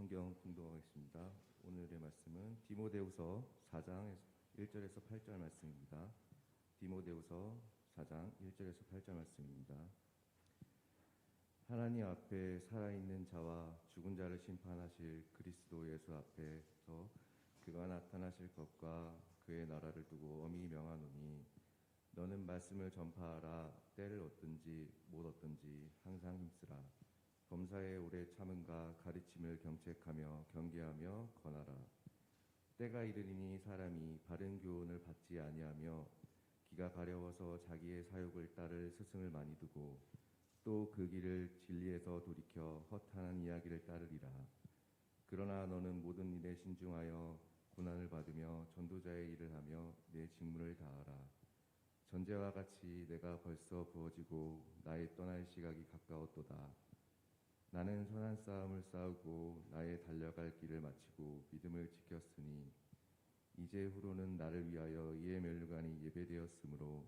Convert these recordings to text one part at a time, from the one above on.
성경 공독하겠습니다. 오늘의 말씀은 디모데후서 4장 1절에서 8절 말씀입니다. 디모데후서 4장 1절에서 8절 말씀입니다. 하나님 앞에 살아있는 자와 죽은 자를 심판하실 그리스도 예수 앞에서 그가 나타나실 것과 그의 나라를 두고 엄히 명하노니 너는 말씀을 전파하라. 때를 얻든지 못 얻든지 항상 힘쓰라. 범사에 오래 참음과 가르침을 경책하며 경계하며 권하라. 때가 이르리니 사람이 바른 교훈을 받지 아니하며 기가 가려워서 자기의 사욕을 따를 스승을 많이 두고 또 그 길을 진리에서 돌이켜 허탄한 이야기를 따르리라. 그러나 너는 모든 일에 신중하여 고난을 받으며 전도자의 일을 하며 내 직무를 다하라. 전제와 같이 내가 벌써 부어지고 나의 떠날 시각이 가까웠도다. 나는 선한 싸움을 싸우고 나의 달려갈 길을 마치고 믿음을 지켰으니 이제 후로는 나를 위하여 이의 면류관이 예배되었으므로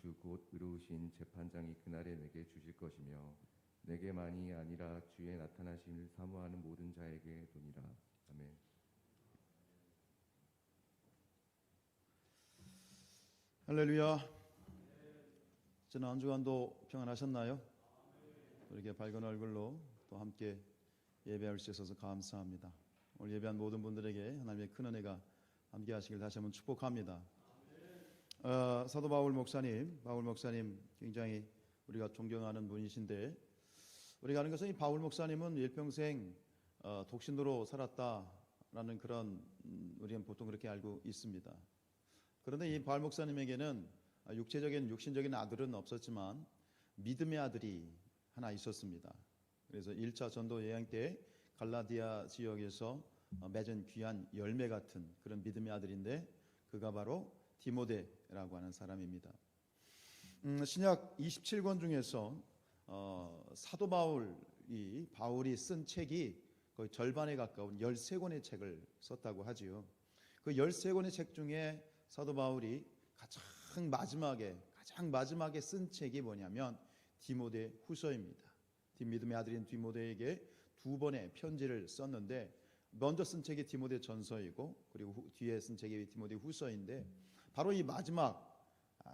주 곧 의로우신 재판장이 그날에 내게 주실 것이며 내게만이 아니라 주의 나타나심을 사모하는 모든 자에게 도니라. 아멘. 할렐루야. 지난 한 주간도 평안하셨나요? 이렇게 밝은 얼굴로 또 함께 예배할 수 있어서 감사합니다. 오늘 예배한 모든 분들에게 하나님의 큰 은혜가 함께 하시길 다시 한번 축복합니다. 사도 바울 목사님 굉장히 우리가 존경하는 분이신데, 우리가 아는 것은 이 바울 목사님은 일평생 독신으로 살았다라는 그런 우리는 보통 그렇게 알고 있습니다. 그런데 이 바울 목사님에게는 육신적인 아들은 없었지만 믿음의 아들이 하나 있었습니다. 그래서 1차 전도 여행 때 갈라디아 지역에서 맺은 귀한 열매 같은 그런 믿음의 아들인데, 그가 바로 디모데라고 하는 사람입니다. 신약 27권 중에서 사도 바울이 쓴 책이 거의 절반에 가까운 13권의 책을 썼다고 하지요. 그 13권의 책 중에 사도 바울이 가장 마지막에 쓴 책이 뭐냐면 디모데 후서입니다. 믿음의 아들인 디모데에게 2번의 편지를 썼는데, 먼저 쓴 책이 디모데 전서이고 그리고 뒤에 쓴 책이 디모데 후서인데, 바로 이 마지막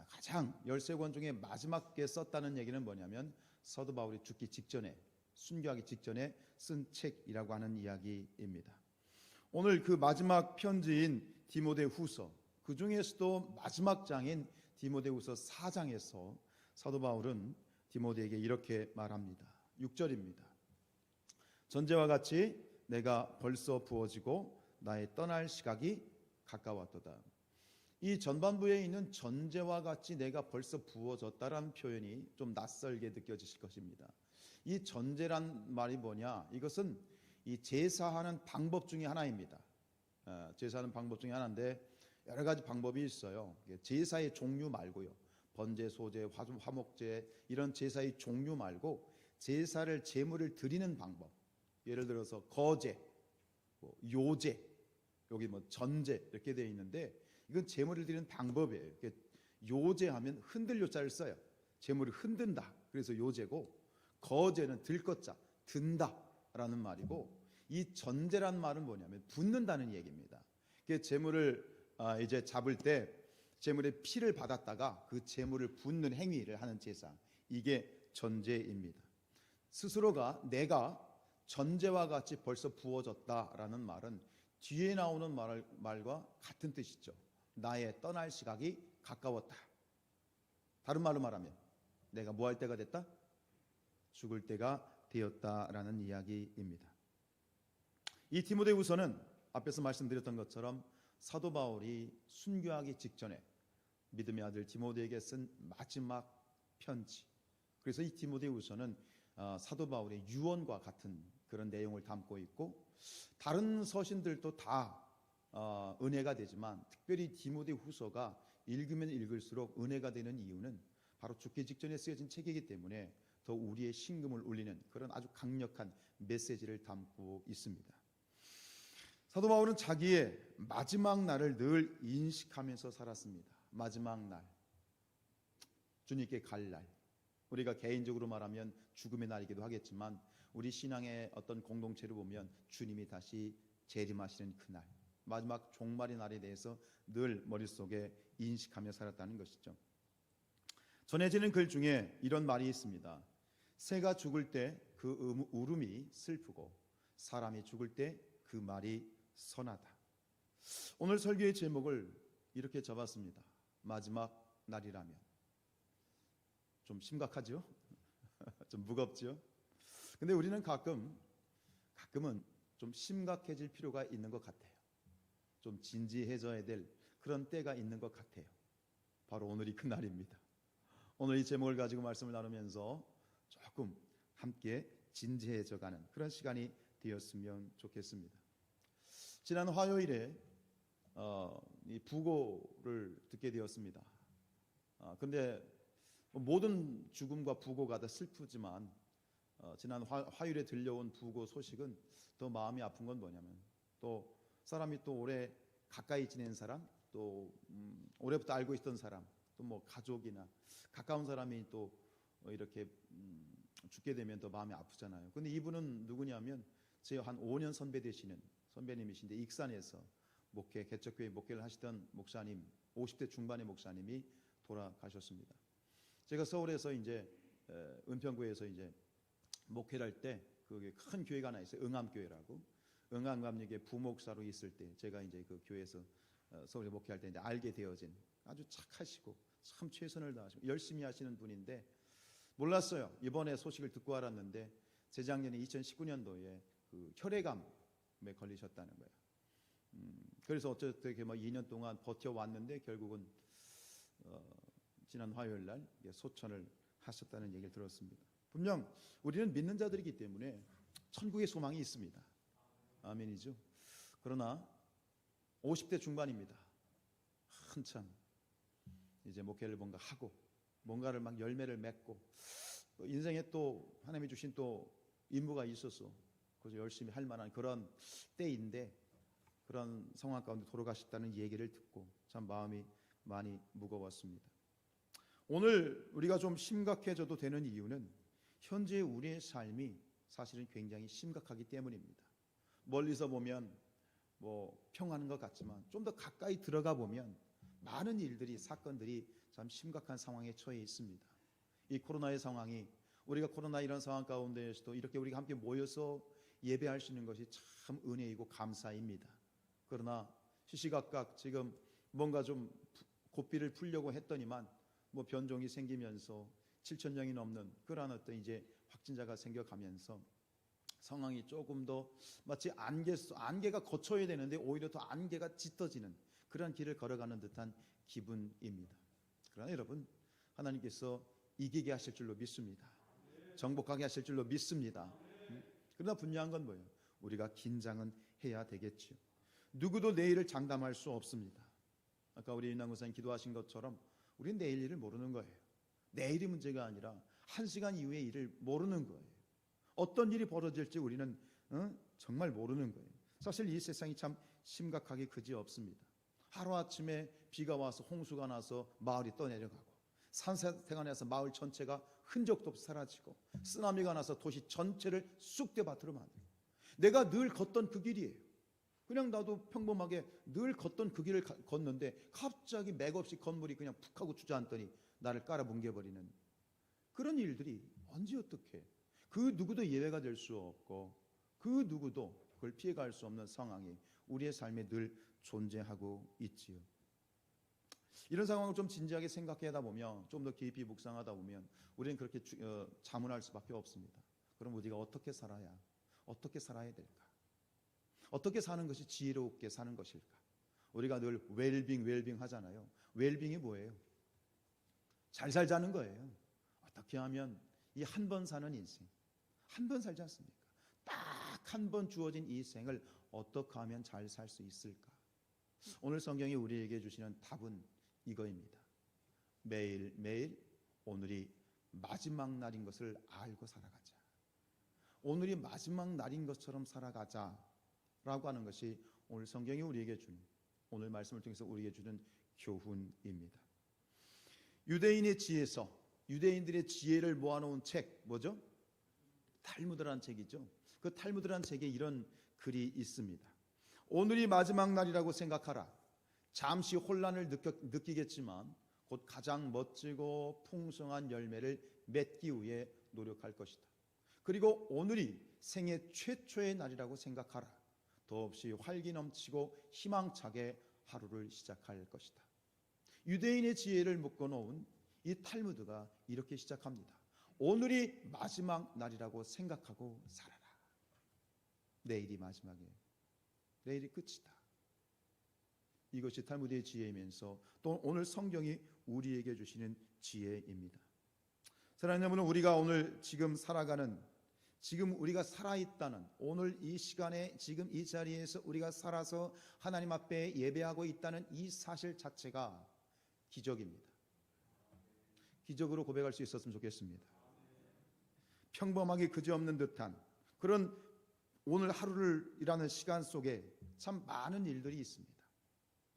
가장 13권 중에 마지막에 썼다는 얘기는 뭐냐면 사도 바울이 죽기 직전에, 순교하기 직전에 쓴 책이라고 하는 이야기입니다. 오늘 그 마지막 편지인 디모데 후서, 그 중에서도 마지막 장인 디모데 후서 4장에서 사도 바울은 디모데에게 이렇게 말합니다. 6절입니다. 전제와 같이 내가 벌써 부어지고 나의 떠날 시각이 가까웠도다. 이 전반부에 있는 전제와 같이 내가 벌써 부어졌다라는 표현이 좀 낯설게 느껴지실 것입니다. 이 전제란 말이 뭐냐? 이것은 이 제사하는 방법 중에 하나입니다. 제사하는 방법 중에 하나인데 여러 가지 방법이 있어요. 제사의 종류 말고요. 번제, 소제, 화목제 이런 제사의 종류 말고 제사를 제물을 드리는 방법. 예를 들어서 거제, 요제, 여기 전제 이렇게 되어 있는데 이건 제물을 드리는 방법이에요. 요제하면 흔들 요자를 써요. 제물을 흔든다. 그래서 요제고, 거제는 들것자, 든다라는 말이고, 이 전제란 말은 뭐냐면 붓는다는 얘기입니다. 제물을 이제 잡을 때 제물의 피를 받았다가 그 제물을 붓는 행위를 하는 제사, 이게 전제입니다. 스스로가 내가 전제와 같이 벌써 부어졌다라는 말은 뒤에 나오는 말과 같은 뜻이죠. 나의 떠날 시각이 가까웠다. 다른 말로 말하면 내가 뭐 할 때가 됐다? 죽을 때가 되었다라는 이야기입니다. 이 디모데후서는 앞에서 말씀드렸던 것처럼 사도 바울이 순교하기 직전에 믿음의 아들 디모데에게 쓴 마지막 편지. 그래서 이 디모데후서는 사도 바울의 유언과 같은 그런 내용을 담고 있고, 다른 서신들도 다 은혜가 되지만 특별히 디모데후서가 읽으면 읽을수록 은혜가 되는 이유는 바로 죽기 직전에 쓰여진 책이기 때문에 더 우리의 심금을 울리는 그런 아주 강력한 메시지를 담고 있습니다. 사도 바울은 자기의 마지막 날을 늘 인식하면서 살았습니다. 마지막 날, 주님께 갈 날, 우리가 개인적으로 말하면 죽음의 날이기도 하겠지만 우리 신앙의 어떤 공동체를 보면 주님이 다시 재림하시는 그날, 마지막 종말의 날에 대해서 늘 머릿속에 인식하며 살았다는 것이죠. 전해지는 글 중에 이런 말이 있습니다. 새가 죽을 때 그 울음이 슬프고 사람이 죽을 때 그 말이 선하다. 오늘 설교의 제목을 이렇게 잡았습니다. 마지막 날이라면. 좀 심각하죠? 좀 무겁죠? 근데 우리는 가끔은 좀 심각해질 필요가 있는 것 같아요. 좀 진지해져야 될 그런 때가 있는 것 같아요. 바로 오늘이 그 날입니다. 오늘 이 제목을 가지고 말씀을 나누면서 조금 함께 진지해져가는 그런 시간이 되었으면 좋겠습니다. 지난 화요일에 이 부고를 듣게 되었습니다. 근데 모든 죽음과 부고가 다 슬프지만 지난 화요일에 들려온 부고 소식은 더 마음이 아픈 건 뭐냐면 또 사람이 또 오래 가까이 지낸 사람, 또 오래부터 알고 있던 사람, 또 뭐 가족이나 가까운 사람이 또 이렇게 죽게 되면 더 마음이 아프잖아요. 근데 이분은 누구냐면 제 한 5년 선배 되시는 선배님이신데 익산에서 개척교회 목회를 하시던 목사님, 50대 중반의 목사님이 돌아가셨습니다. 제가 서울에서 이제 은평구에서 이제 목회를 할 때 그게 큰 교회가 하나 있어요. 응암교회라고. 응암감역에 부목사로 있을 때 제가 이제 그 교회에서 서울에 목회할 때 이제 알게 되어진 아주 착하시고 참 최선을 다하시고 열심히 하시는 분인데 몰랐어요. 이번에 소식을 듣고 알았는데 재작년에 2019년도에 그 혈액암에 걸리셨다는 거예요. 그래서 어쨌든 막 2년 동안 버텨왔는데 결국은 지난 화요일 날 소천을 하셨다는 얘기를 들었습니다. 분명 우리는 믿는 자들이기 때문에 천국의 소망이 있습니다. 아멘이죠. 그러나 50대 중반입니다. 한참 이제 목회를 뭔가 하고 뭔가를 막 열매를 맺고 인생에 또 하나님이 주신 또 임무가 있어서 그래서 열심히 할 만한 그런 때인데 그런 상황 가운데 돌아가셨다는 얘기를 듣고 참 마음이 많이 무거웠습니다. 오늘 우리가 좀 심각해져도 되는 이유는 현재 우리의 삶이 사실은 굉장히 심각하기 때문입니다. 멀리서 보면 뭐 평안한 것 같지만 좀 더 가까이 들어가 보면 많은 일들이 사건들이 참 심각한 상황에 처해 있습니다. 이 코로나의 상황이 우리가 코로나 이런 상황 가운데에서도 이렇게 우리가 함께 모여서 예배할 수 있는 것이 참 은혜이고 감사입니다. 그러나 시시각각 지금 뭔가 좀 고삐를 풀려고 했더니만 뭐 변종이 생기면서 7,000명이 넘는 그러한 어떤 이제 확진자가 생겨가면서 상황이 조금 더 마치 안개가 거쳐야 되는데 오히려 더 안개가 짙어지는 그런 길을 걸어가는 듯한 기분입니다. 그러나 여러분 하나님께서 이기게 하실 줄로 믿습니다. 정복하게 하실 줄로 믿습니다. 그러나 분명한 건 뭐예요? 우리가 긴장은 해야 되겠지요. 누구도 내일을 장담할 수 없습니다. 아까 우리 윤남 목사님 기도하신 것처럼 우리는 내일 일을 모르는 거예요. 내일이 문제가 아니라 1시간 이후의 일을 모르는 거예요. 어떤 일이 벌어질지 우리는 정말 모르는 거예요. 사실 이 세상이 참 심각하게 그지없습니다. 하루아침에 비가 와서 홍수가 나서 마을이 떠내려가고 산사태가 나서 마을 전체가 흔적도 없이 사라지고 쓰나미가 나서 도시 전체를 쑥대밭으로 만들고 내가 늘 걷던 그 길이에요. 그냥 나도 평범하게 늘 걷던 그 길을 걷는데 갑자기 맥없이 건물이 그냥 푹 하고 주저앉더니 나를 깔아뭉개버리는 그런 일들이 언제 어떻게 그 누구도 예외가 될 수 없고 그 누구도 그걸 피해갈 수 없는 상황이 우리의 삶에 늘 존재하고 있지요. 이런 상황을 좀 진지하게 생각하다 보면 좀 더 깊이 묵상하다 보면 우리는 그렇게 자문할 수밖에 없습니다. 그럼 우리가 어떻게 살아야 될까? 어떻게 사는 것이 지혜롭게 사는 것일까? 우리가 늘 웰빙 하잖아요. 웰빙이 뭐예요? 잘 살자는 거예요. 어떻게 하면 이 한 번 사는 인생, 한 번 살지 않습니까? 딱 한 번 주어진 이 생을 어떻게 하면 잘 살 수 있을까? 오늘 성경이 우리에게 주시는 답은 이거입니다. 매일매일 오늘이 마지막 날인 것을 알고 살아가자. 오늘이 마지막 날인 것처럼 살아가자라고 하는 것이 오늘 성경이 우리에게 주는, 오늘 말씀을 통해서 우리에게 주는 교훈입니다. 유대인의 지에서 유대인들의 지혜를 모아놓은 책 뭐죠? 탈무드라는 책이죠. 그 탈무드라는 책에 이런 글이 있습니다. 오늘이 마지막 날이라고 생각하라. 잠시 혼란을 느끼겠지만 곧 가장 멋지고 풍성한 열매를 맺기 위해 노력할 것이다. 그리고 오늘이 생애 최초의 날이라고 생각하라. 더없이 활기 넘치고 희망차게 하루를 시작할 것이다. 유대인의 지혜를 묶어놓은 이 탈무드가 이렇게 시작합니다. 오늘이 마지막 날이라고 생각하고 살아라. 내일이 마지막이에요. 내일이 끝이다. 이것이 탈무드의 지혜이면서 또 오늘 성경이 우리에게 주시는 지혜입니다. 사랑하는 여러분, 우리가 오늘 지금 살아가는, 지금 우리가 살아있다는, 오늘 이 시간에 지금 이 자리에서 우리가 살아서 하나님 앞에 예배하고 있다는 이 사실 자체가 기적입니다. 기적으로 고백할 수 있었으면 좋겠습니다. 평범하게 그지없는 듯한 그런 오늘 하루를 일하는 시간 속에 참 많은 일들이 있습니다.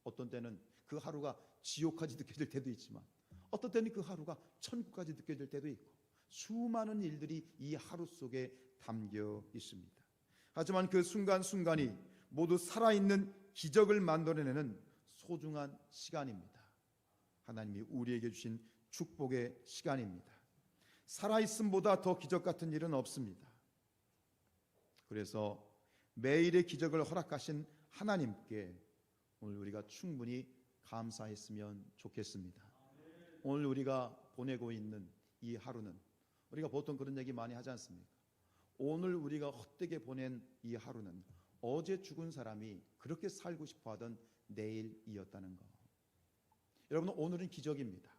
어떤 때는 그 하루가 지옥까지 느껴질 때도 있지만 어떤 때는 그 하루가 천국까지 느껴질 때도 있고 수많은 일들이 이 하루 속에 담겨 있습니다. 하지만 그 순간순간이 모두 살아있는 기적을 만들어내는 소중한 시간입니다. 하나님이 우리에게 주신 축복의 시간입니다. 살아있음보다 더 기적 같은 일은 없습니다. 그래서 매일의 기적을 허락하신 하나님께 오늘 우리가 충분히 감사했으면 좋겠습니다. 오늘 우리가 보내고 있는 이 하루는, 우리가 보통 그런 얘기 많이 하지 않습니까? 오늘 우리가 헛되게 보낸 이 하루는 어제 죽은 사람이 그렇게 살고 싶어 하던 내일이었다는 것. 여러분, 오늘은 기적입니다.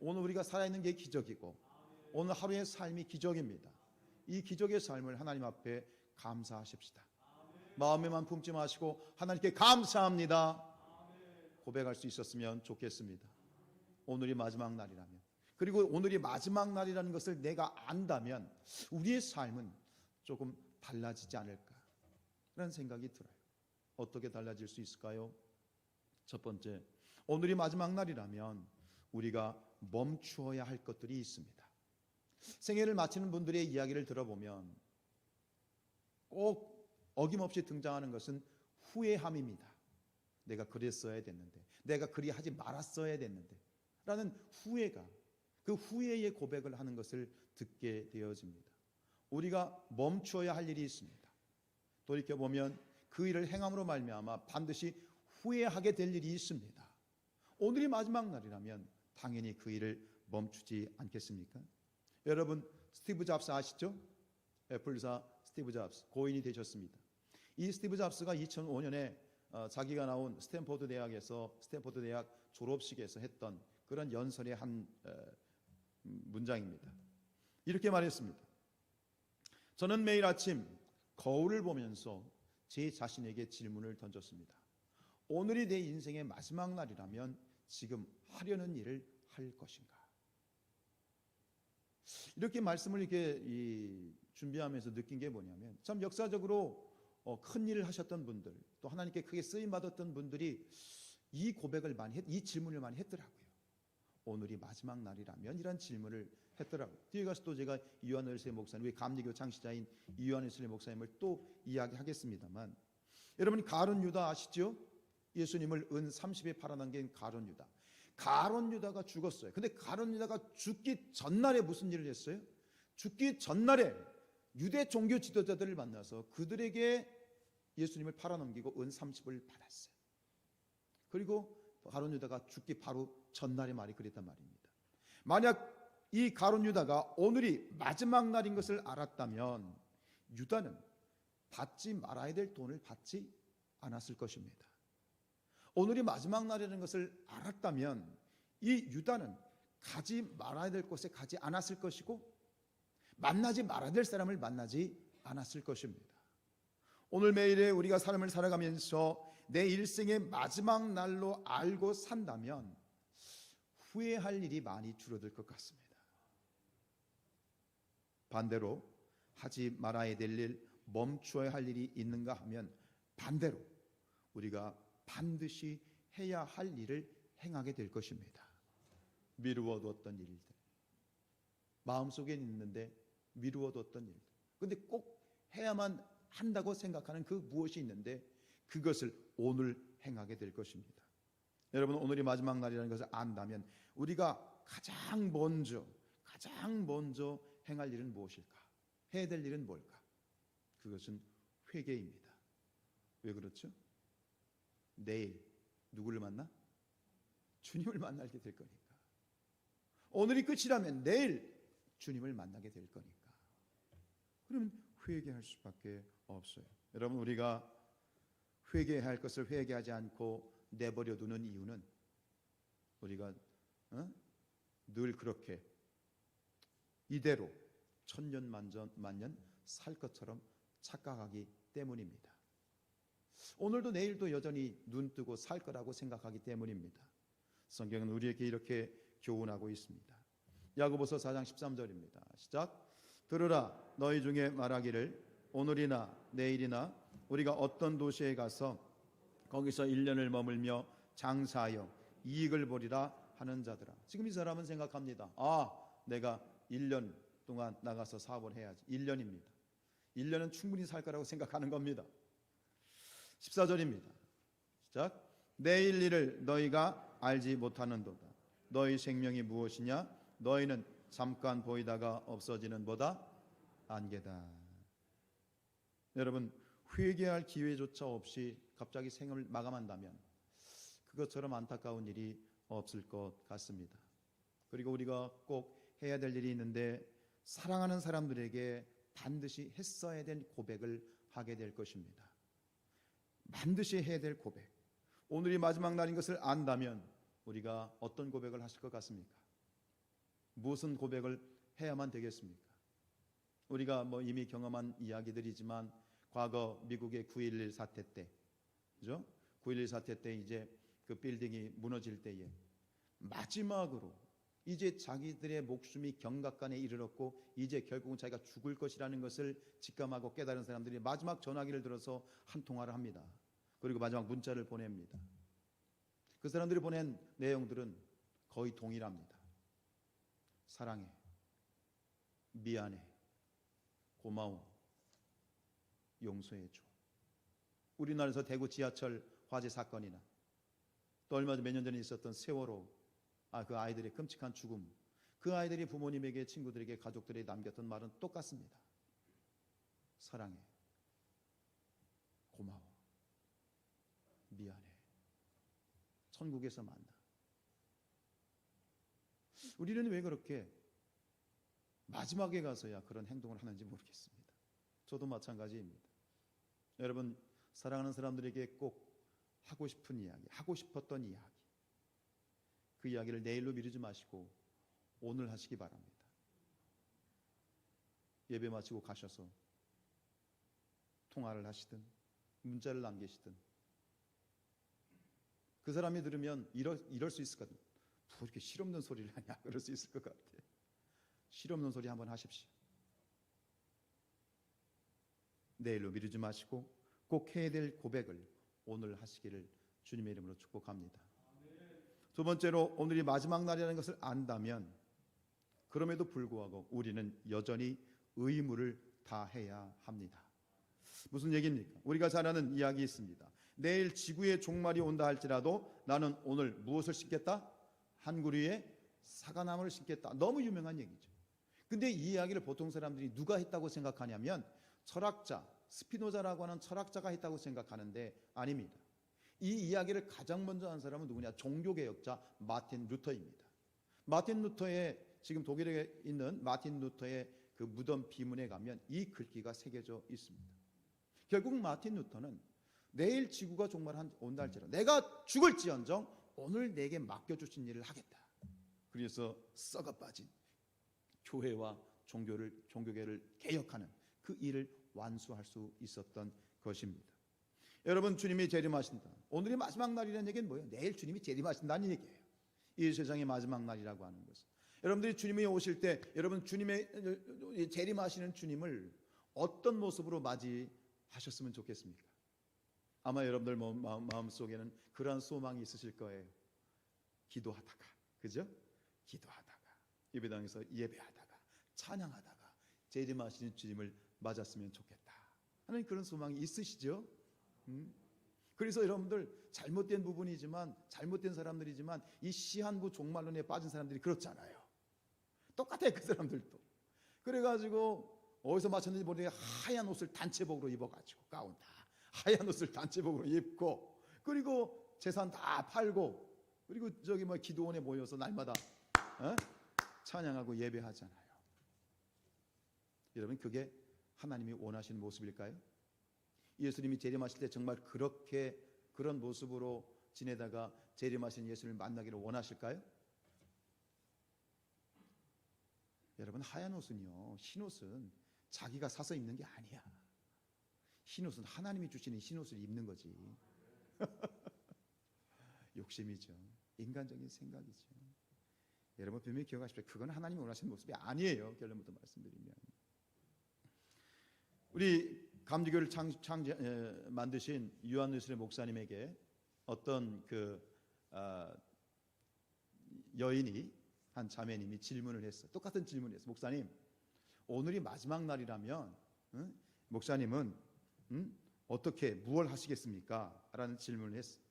오늘 우리가 살아있는 게 기적이고 오늘 하루의 삶이 기적입니다. 이 기적의 삶을 하나님 앞에 감사하십시다. 마음에만 품지 마시고 하나님께 감사합니다 고백할 수 있었으면 좋겠습니다. 오늘이 마지막 날이라면, 그리고 오늘이 마지막 날이라는 것을 내가 안다면 우리의 삶은 조금 달라지지 않을까 라는 생각이 들어요. 어떻게 달라질 수 있을까요? 첫 번째, 오늘이 마지막 날이라면 우리가 멈추어야 할 것들이 있습니다. 생애를 마치는 분들의 이야기를 들어보면 꼭 어김없이 등장하는 것은 후회함입니다. 내가 그랬어야 됐는데, 내가 그리 하지 말았어야 됐는데 라는 후회가, 그 후회의 고백을 하는 것을 듣게 되어집니다. 우리가 멈추어야 할 일이 있습니다. 돌이켜보면 그 일을 행함으로 말미암아 반드시 후회하게 될 일이 있습니다. 오늘이 마지막 날이라면 당연히 그 일을 멈추지 않겠습니까? 여러분, 스티브 잡스 아시죠? 애플사 스티브 잡스, 고인이 되셨습니다. 이 스티브 잡스가 2005년에 자기가 나온 스탠포드 대학에서 스탠포드 대학 졸업식에서 했던 그런 연설의 한 문장입니다. 이렇게 말했습니다. 저는 매일 아침 거울을 보면서 제 자신에게 질문을 던졌습니다. 오늘이 내 인생의 마지막 날이라면 지금 하려는 일을 할 것인가? 이렇게 말씀을 이렇게 준비하면서 느낀 게 뭐냐면, 참 역사적으로 큰 일을 하셨던 분들, 또 하나님께 크게 쓰임 받았던 분들이 이 고백을 많이 이 질문을 많이 했더라고요. 오늘이 마지막 날이라면 이런 질문을 했더라고요. 뒤에 가서 또 제가 이완 웰슬리 목사님, 우리 감리교 창시자인 이완 웰슬리 목사님을 또 이야기하겠습니다만, 여러분 가룟 유다 아시죠? 예수님을 은 30에 팔아넘긴 가룟 유다. 가룟 유다가 죽었어요. 근데 가룟 유다가 죽기 전날에 무슨 일을 했어요? 죽기 전날에 유대 종교 지도자들을 만나서 그들에게 예수님을 팔아넘기고 은 30을 받았어요. 그리고 가룟 유다가 죽기 바로 전날의 말이 그랬단 말입니다. 만약 이 가룟 유다가 오늘이 마지막 날인 것을 알았다면 유다는 받지 말아야 될 돈을 받지 않았을 것입니다. 오늘이 마지막 날이라는 것을 알았다면 이 유다는 가지 말아야 될 곳에 가지 않았을 것이고 만나지 말아야 될 사람을 만나지 않았을 것입니다. 오늘 매일의 우리가 삶을 살아가면서 내 일생의 마지막 날로 알고 산다면 후회할 일이 많이 줄어들 것 같습니다. 반대로 하지 말아야 될 일, 멈추어야 할 일이 있는가 하면 반대로 우리가 반드시 해야 할 일을 행하게 될 것입니다. 미루어두었던 일들, 마음속에 있는데 미루어뒀던 일. 근데 꼭 해야만 한다고 생각하는 그 무엇이 있는데 그것을 오늘 행하게 될 것입니다. 여러분, 오늘이 마지막 날이라는 것을 안다면 우리가 가장 먼저 행할 일은 무엇일까? 해야 될 일은 뭘까? 그것은 회개입니다. 왜 그렇죠? 내일 누구를 만나? 주님을 만나게 될 거니까. 오늘이 끝이라면 내일 주님을 만나게 될 거니까. 그러면 회개할 수밖에 없어요. 여러분, 우리가 회개해야 할 것을 회개하지 않고 내버려 두는 이유는 우리가 늘 그렇게 이대로 천년 만년 살 것처럼 착각하기 때문입니다. 오늘도 내일도 여전히 눈 뜨고 살 거라고 생각하기 때문입니다. 성경은 우리에게 이렇게 교훈하고 있습니다. 야고보서 4장 13절입니다. 시작. 들으라, 너희 중에 말하기를 오늘이나 내일이나 우리가 어떤 도시에 가서 거기서 1년을 머물며 장사하여 이익을 보리라 하는 자들아. 지금 이 사람은 생각합니다. 내가 1년 동안 나가서 사업을 해야지. 1년입니다. 1년은 충분히 살 거라고 생각하는 겁니다. 14절입니다. 시작. 내일 일을 너희가 알지 못하는도다. 너희 생명이 무엇이냐? 너희는 잠깐 보이다가 없어지는 보다 안개다. 여러분, 회개할 기회조차 없이 갑자기 생을 마감한다면 그것처럼 안타까운 일이 없을 것 같습니다. 그리고 우리가 꼭 해야 될 일이 있는데 사랑하는 사람들에게 반드시 했어야 될 고백을 하게 될 것입니다. 반드시 해야 될 고백. 오늘이 마지막 날인 것을 안다면 우리가 어떤 고백을 하실 것 같습니까? 무슨 고백을 해야만 되겠습니까? 우리가 이미 경험한 이야기들이지만 과거 미국의 9.11 사태 때, 그죠? 9.11 사태 때 이제 그 빌딩이 무너질 때에 마지막으로 이제 자기들의 목숨이 경각간에 이르렀고 이제 결국은 자기가 죽을 것이라는 것을 직감하고 깨달은 사람들이 마지막 전화기를 들어서 한 통화를 합니다. 그리고 마지막 문자를 보냅니다. 그 사람들이 보낸 내용들은 거의 동일합니다. 사랑해, 미안해, 고마워, 용서해줘. 우리나라에서 대구 지하철 화재 사건이나 또 얼마 전 몇 년 전에 있었던 세월호, 그 아이들의 끔찍한 죽음, 그 아이들이 부모님에게, 친구들에게, 가족들에게 남겼던 말은 똑같습니다. 사랑해, 고마워, 미안해, 천국에서 만나. 우리는 왜 그렇게 마지막에 가서야 그런 행동을 하는지 모르겠습니다. 저도 마찬가지입니다. 여러분, 사랑하는 사람들에게 꼭 하고 싶은 이야기, 하고 싶었던 이야기, 그 이야기를 내일로 미루지 마시고 오늘 하시기 바랍니다. 예배 마치고 가셔서 통화를 하시든 문자를 남기시든, 그 사람이 들으면 이럴 수 있을 것 같아요. 뭐 이렇게 실없는 소리를 하냐, 그럴 수 있을 것 같아요. 실없는 소리 한번 하십시오. 내일로 미루지 마시고 꼭 해야 될 고백을 오늘 하시기를 주님의 이름으로 축복합니다. 두 번째로, 오늘이 마지막 날이라는 것을 안다면 그럼에도 불구하고 우리는 여전히 의무를 다해야 합니다. 무슨 얘기입니까? 우리가 잘 아는 이야기 있습니다. 내일 지구의 종말이 온다 할지라도 나는 오늘 무엇을 심겠다? 한 그루의 사과나무를 심겠다. 너무 유명한 얘기죠. 근데 이 이야기를 보통 사람들이 누가 했다고 생각하냐면 철학자, 스피노자라고 하는 철학자가 했다고 생각하는데 아닙니다. 이 이야기를 가장 먼저 한 사람은 누구냐? 종교개혁자 마틴 루터입니다. 마틴 루터의, 지금 독일에 있는 마틴 루터의 그 무덤 비문에 가면 이 글귀가 새겨져 있습니다. 결국 마틴 루터는 내일 지구가 종말 온다 할지라도 내가 죽을지언정 오늘 내게 맡겨주신 일을 하겠다. 그래서 썩어 빠진 교회와 종교계를 개혁하는 그 일을 완수할 수 있었던 것입니다. 여러분, 주님이 재림하신다. 오늘이 마지막 날이라는 얘기는 뭐예요? 내일 주님이 재림하신다는 얘기예요. 이 세상의 마지막 날이라고 하는 것은. 여러분들이 주님이 오실 때, 여러분 주님의 재림하시는 주님을 어떤 모습으로 맞이하셨으면 좋겠습니까? 아마 여러분들 마음속에는 그러한 소망이 있으실 거예요. 기도하다가, 그죠? 기도하다가, 예배당에서 예배하다가, 찬양하다가 재림하시는 주님을 맞았으면 좋겠다 하는 그런 소망이 있으시죠? 그래서 여러분들 잘못된 부분이지만 잘못된 사람들이지만 이 시한부 종말론에 빠진 사람들이 그렇잖아요. 똑같아요. 그 사람들도. 그래가지고 어디서 맞췄는지 모르겠는데 하얀 옷을 단체복으로 입어가지고 가운 다 하얀 옷을 단체복으로 입고 그리고 재산 다 팔고 그리고 저기 뭐 기도원에 모여서 날마다 찬양하고 예배하잖아요. 여러분 그게 하나님이 원하시는 모습일까요? 예수님이 재림하실 때 정말 그렇게 그런 모습으로 지내다가 재림하신 예수님을 만나기를 원하실까요? 여러분 하얀 옷은요, 흰 옷은 자기가 사서 입는 게 아니야. 흰 옷은 하나님이 주시는 흰 옷을 입는 거지. 욕심이죠. 인간적인 생각이죠. 여러분 분명히 기억하십시오. 그건 하나님이 원하시는 모습이 아니에요. 결론부터 말씀드리면 우리 감리교를 만드신 유한누스의 목사님에게 어떤 여인이 한 자매님이 질문을 했어요. 똑같은 질문을 했어요. 목사님, 오늘이 마지막 날이라면 목사님은 어떻게 무엇을 하시겠습니까? 라는 질문을 했어요.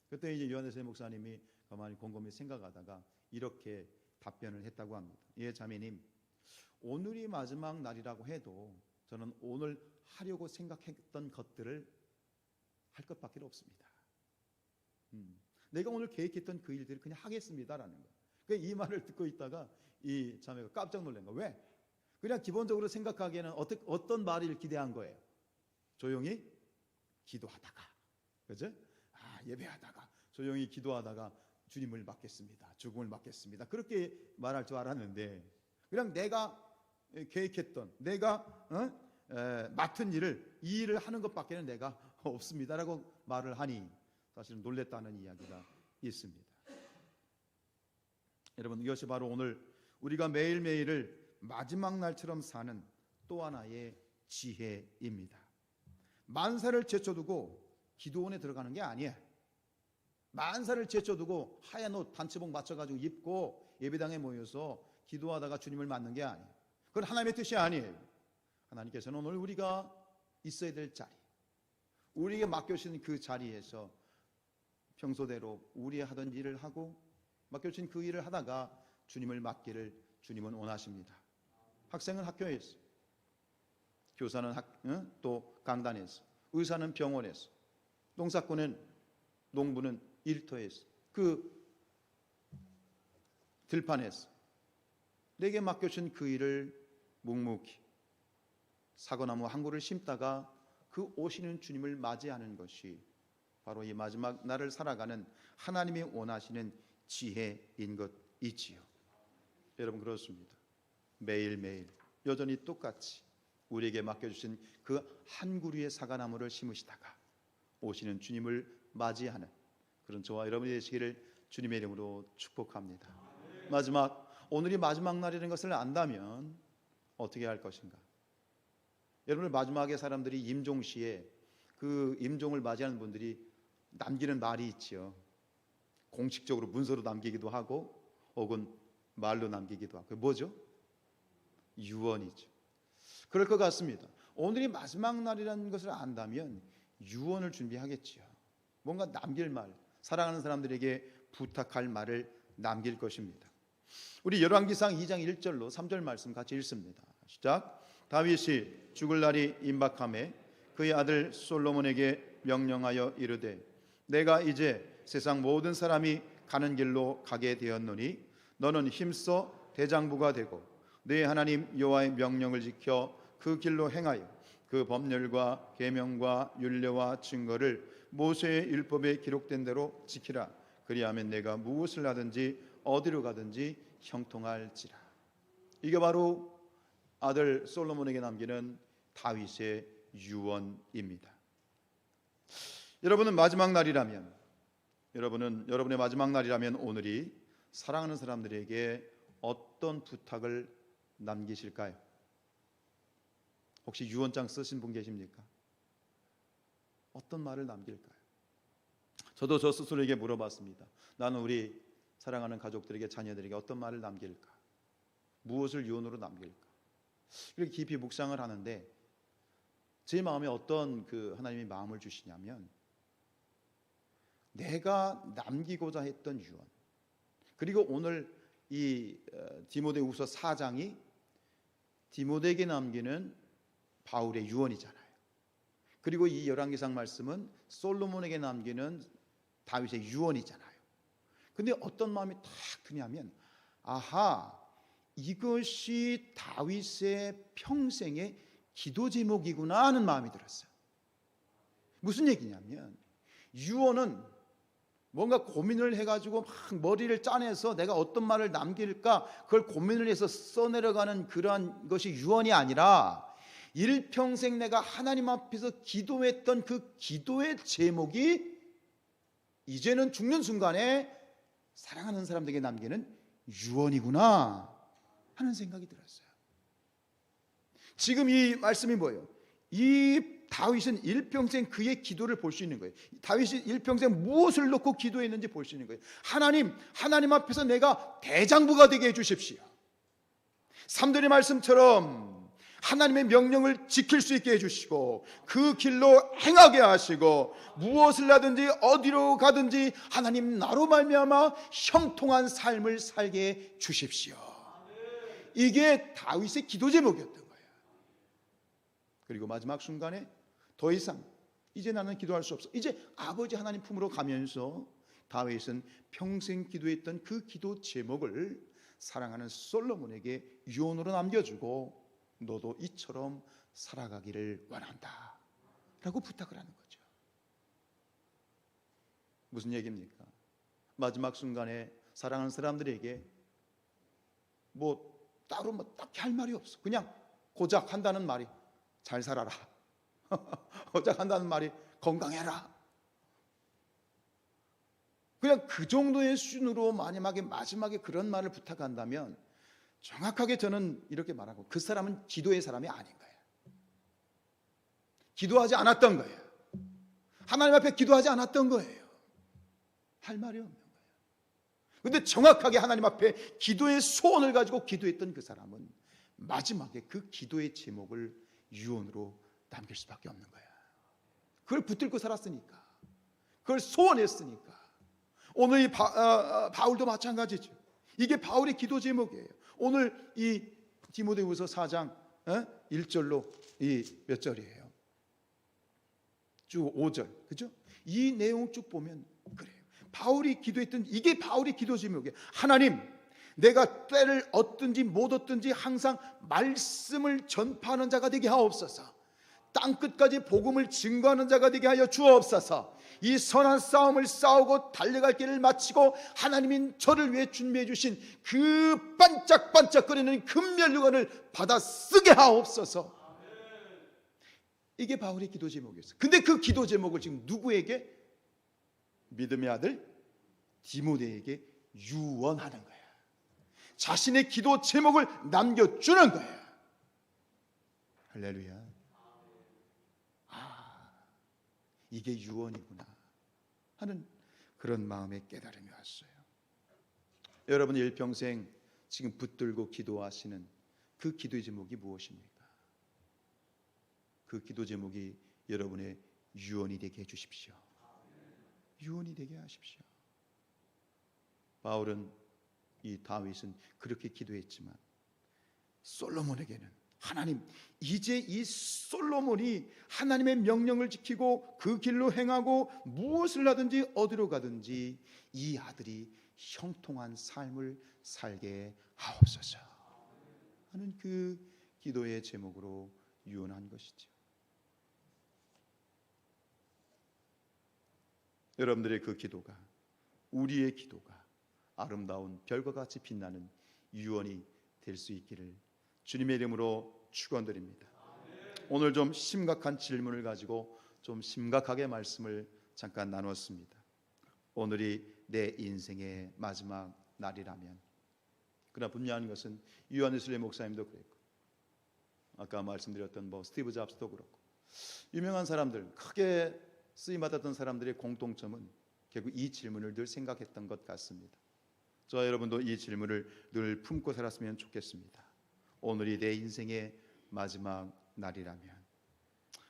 그때 이제 유한누스 목사님이 가만히 곰곰이 생각하다가 이렇게 답변을 했다고 합니다. 예, 자매님, 오늘이 마지막 날이라고 해도 저는 오늘 하려고 생각했던 것들을 할 것밖에 없습니다. 내가 오늘 계획했던 그 일들을 그냥 하겠습니다라는 거예요. 그러니까 이 말을 듣고 있다가 이 자매가 깜짝 놀란 거예요. 왜? 그냥 기본적으로 생각하기에는 어떤 말을 기대한 거예요? 조용히 기도하다가, 그죠? 예배하다가 조용히 기도하다가 주님을 맡겠습니다. 죽음을 맡겠습니다. 그렇게 말할 줄 알았는데 그냥 내가 계획했던 내가 맡은 일을 이 일을 하는 것밖에는 내가 없습니다라고 말을 하니 사실은 놀랬다는 이야기가 있습니다. 여러분 이것이 바로 오늘 우리가 매일매일을 마지막 날처럼 사는 또 하나의 지혜입니다. 만사를 제쳐두고 기도원에 들어가는 게 아니에요. 만사를 제쳐두고 하얀 옷 단체복 맞춰가지고 입고 예배당에 모여서 기도하다가 주님을 만난 게 아니에요. 그건 하나님의 뜻이 아니에요. 하나님께서는 오늘 우리가 있어야 될 자리, 우리에게 맡겨주신 그 자리에서 평소대로 우리 하던 일을 하고 맡겨주신 그 일을 하다가 주님을 맡기를 주님은 원하십니다. 학생은 학교에서, 교사는 또 강단에서, 의사는 병원에서, 농사꾼은 농부는 일터에서, 그 들판에서 내게 맡겨진 그 일을 묵묵히 사과나무 한 그루를 심다가 그 오시는 주님을 맞이하는 것이 바로 이 마지막 날을 살아가는 하나님이 원하시는 지혜인 것이지요. 여러분 그렇습니다. 매일매일 여전히 똑같이 우리에게 맡겨주신 그 한 그루의 사과나무를 심으시다가 오시는 주님을 맞이하는 그런 저와 여러분이 되시기를 주님의 이름으로 축복합니다. 오늘이 마지막 날이라는 것을 안다면 어떻게 할 것인가? 여러분 마지막에 사람들이 임종시에 그 임종을 맞이하는 분들이 남기는 말이 있지요. 공식적으로 문서로 남기기도 하고 혹은 말로 남기기도 하고. 그게 뭐죠? 유언이죠. 그럴 것 같습니다. 오늘이 마지막 날이라는 것을 안다면 유언을 준비하겠지요. 뭔가 남길 말, 사랑하는 사람들에게 부탁할 말을 남길 것입니다. 우리 열왕기상 2장 1절로 3절 말씀 같이 읽습니다. 시작. 다윗이 죽을 날이 임박하매 그의 아들 솔로몬에게 명령하여 이르되 내가 이제 세상 모든 사람이 가는 길로 가게 되었노니 너는 힘써 대장부가 되고 네 하나님 여호와의 명령을 지켜 그 길로 행하여 그 법률과 계명과 율례와 증거를 모세의 율법에 기록된 대로 지키라. 그리하면 내가 무엇을 하든지 어디로 가든지 형통할지라. 이게 바로 아들 솔로몬에게 남기는 다윗의 유언입니다. 여러분의 마지막 날이라면 오늘이 사랑하는 사람들에게 어떤 부탁을 남기실까요? 혹시 유언장 쓰신 분 계십니까? 어떤 말을 남길까요? 저도 저 스스로에게 물어봤습니다. 나는 우리 사랑하는 가족들에게 자녀들에게 어떤 말을 남길까? 무엇을 유언으로 남길까? 이렇게 깊이 묵상을 하는데 제 마음에 어떤 하나님이 마음을 주시냐면, 내가 남기고자 했던 유언, 그리고 오늘 이 디모데후서 4장이 디모데에게 남기는 바울의 유언이잖아요. 그리고 이 열왕기상 말씀은 솔로몬에게 남기는 다윗의 유언이잖아요. 근데 어떤 마음이 탁 드냐면, 아하, 이것이 다윗의 평생의 기도 제목이구나 하는 마음이 들었어요. 무슨 얘기냐면, 유언은 뭔가 고민을 해가지고 막 머리를 짜내서 내가 어떤 말을 남길까 그걸 고민을 해서 써내려가는 그러한 것이 유언이 아니라, 일평생 내가 하나님 앞에서 기도했던 그 기도의 제목이 이제는 죽는 순간에 사랑하는 사람들에게 남기는 유언이구나 하는 생각이 들었어요. 지금 이 말씀이 뭐예요? 이 다윗은 일평생 그의 기도를 볼 수 있는 거예요. 다윗이 일평생 무엇을 놓고 기도했는지 볼 수 있는 거예요. 하나님 앞에서 내가 대장부가 되게 해주십시오. 3절의 말씀처럼 하나님의 명령을 지킬 수 있게 해주시고, 그 길로 행하게 하시고, 무엇을 하든지 어디로 가든지 하나님 나로 말미암아 형통한 삶을 살게 해 주십시오. 이게 다윗의 기도 제목이었던 거예요. 그리고 마지막 순간에 더 이상 이제 나는 기도할 수 없어, 이제 아버지 하나님 품으로 가면서 다윗은 평생 기도했던 그 기도 제목을 사랑하는 솔로몬에게 유언으로 남겨주고, 너도 이처럼 살아가기를 원한다 라고 부탁을 하는 거죠. 무슨 얘기입니까? 마지막 순간에 사랑하는 사람들에게 따로 딱히 할 말이 없어. 그냥 고작 한다는 말이 잘 살아라. 고작 한다는 말이 건강해라. 그냥 그 정도의 수준으로 마지막에 그런 말을 부탁한다면, 정확하게 저는 이렇게 말하고, 그 사람은 기도의 사람이 아닌 거예요. 기도하지 않았던 거예요. 하나님 앞에 기도하지 않았던 거예요. 할 말이 없는 거예요. 그런데 정확하게 하나님 앞에 기도의 소원을 가지고 기도했던 그 사람은 마지막에 그 기도의 제목을 유언으로 남길 수밖에 없는 거예요. 그걸 붙들고 살았으니까, 그걸 소원했으니까. 오늘 이 바울도 마찬가지죠. 이게 바울의 기도 제목이에요. 오늘 이 디모데후서 4장 1절로 이 몇 절이에요? 쭉 5절, 그죠? 이 내용 쭉 보면 그래요. 바울이 기도했던, 이게 바울의 기도 제목이에요. 하나님, 내가 때를 얻든지 못 얻든지 항상 말씀을 전파하는 자가 되게 하옵소서. 땅끝까지 복음을 증거하는 자가 되게 하여 주옵소서. 이 선한 싸움을 싸우고 달려갈 길을 마치고 하나님이 저를 위해 준비해 주신 그 반짝반짝거리는 금면류관을 받아 쓰게 하옵소서. 이게 바울의 기도 제목이었어요. 근데 그 기도 제목을 지금 누구에게? 믿음의 아들 디모데에게 유언하는 거예요. 자신의 기도 제목을 남겨주는 거예요. 할렐루야. 이게 유언이구나 하는 그런 마음의 깨달음이 왔어요. 여러분 일평생 지금 붙들고 기도하시는 그 기도의 제목이 무엇입니까? 그 기도 제목이 여러분의 유언이 되게 해주십시오. 유언이 되게 하십시오. 바울은, 이 다윗은 그렇게 기도했지만 솔로몬에게는, 하나님, 이제 이 솔로몬이 하나님의 명령을 지키고 그 길로 행하고 무엇을 하든지 어디로 가든지 이 아들이 형통한 삶을 살게 하옵소서 하는 그 기도의 제목으로 유언한 것이죠. 여러분들의 그 기도가, 우리의 기도가 아름다운 별과 같이 빛나는 유언이 될 수 있기를 주님의 이름으로 축원드립니다. 오늘 좀 심각한 질문을 가지고 좀 심각하게 말씀을 잠깐 나눴습니다. 오늘이 내 인생의 마지막 날이라면, 그러나 분명한 것은 유한 웨슬리 목사님도 그랬고, 아까 말씀드렸던 스티브 잡스도 그렇고, 유명한 사람들, 크게 쓰임받았던 사람들의 공통점은 결국 이 질문을 늘 생각했던 것 같습니다. 저와 여러분도 이 질문을 늘 품고 살았으면 좋겠습니다. 오늘이 내 인생의 마지막 날이라면.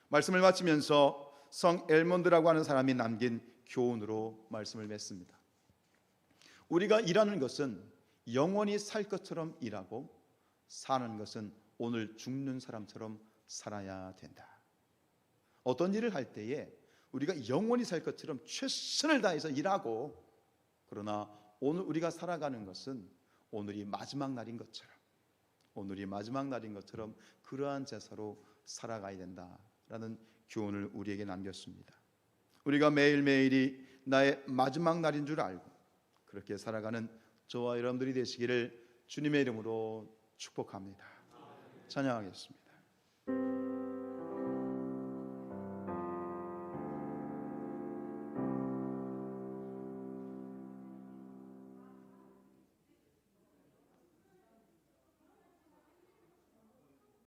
말씀을 마치면서 성 엘몬드라고 하는 사람이 남긴 교훈으로 말씀을 맺습니다. 우리가 일하는 것은 영원히 살 것처럼 일하고 사는 것은 오늘 죽는 사람처럼 살아야 된다. 어떤 일을 할 때에 우리가 영원히 살 것처럼 최선을 다해서 일하고, 그러나 오늘 우리가 살아가는 것은 오늘이 마지막 날인 것처럼, 오늘이 마지막 날인 것처럼 그러한 제사로 살아가야 된다라는 교훈을 우리에게 남겼습니다. 우리가 매일매일이 나의 마지막 날인 줄 알고 그렇게 살아가는 저와 여러분들이 되시기를 주님의 이름으로 축복합니다. 찬양하겠습니다.